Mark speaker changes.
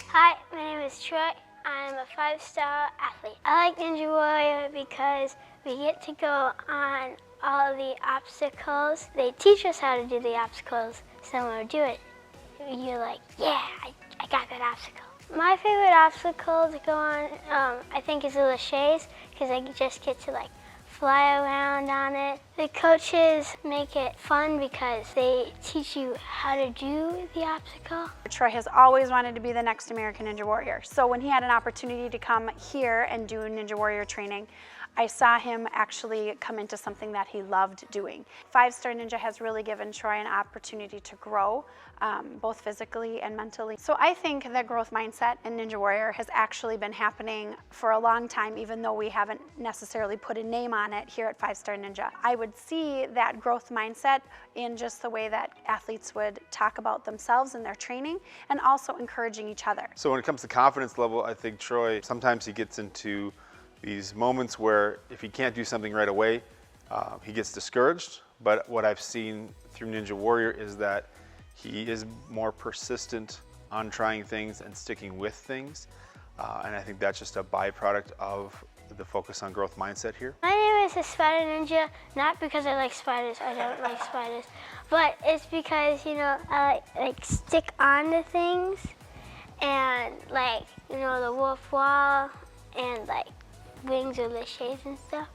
Speaker 1: Hi, my name is Troy. I'm a 5-star athlete. I like Ninja Warrior because we get to go on all the obstacles. They teach us how to do the obstacles, so when we do it, you're like, yeah, I got that obstacle. My favorite obstacle to go on, I think, is the laches, because I just get to like fly around on it. The coaches make it fun because they teach you how to do the obstacle.
Speaker 2: Troy has always wanted to be the next American Ninja Warrior. So when he had an opportunity to come here and do Ninja Warrior training, I saw him actually come into something that he loved doing. 5-Star Ninja has really given Troy an opportunity to grow, both physically and mentally. So I think that growth mindset in Ninja Warrior has actually been happening for a long time, even though we haven't necessarily put a name on it here at 5-Star Ninja. I would see that growth mindset in just the way that athletes would talk about themselves and their training, and also encouraging each other.
Speaker 3: So when it comes to confidence level, I think Troy, sometimes he gets into these moments where if he can't do something right away, he gets discouraged. But what I've seen through Ninja Warrior is that he is more persistent on trying things and sticking with things. And I think that's just a byproduct of the focus on growth mindset here.
Speaker 1: My name is the Spider Ninja, not because I like spiders, I don't like spiders, but it's because, you know, I like stick on to things, and like, you know, the wolf wall and like wings or laches and stuff.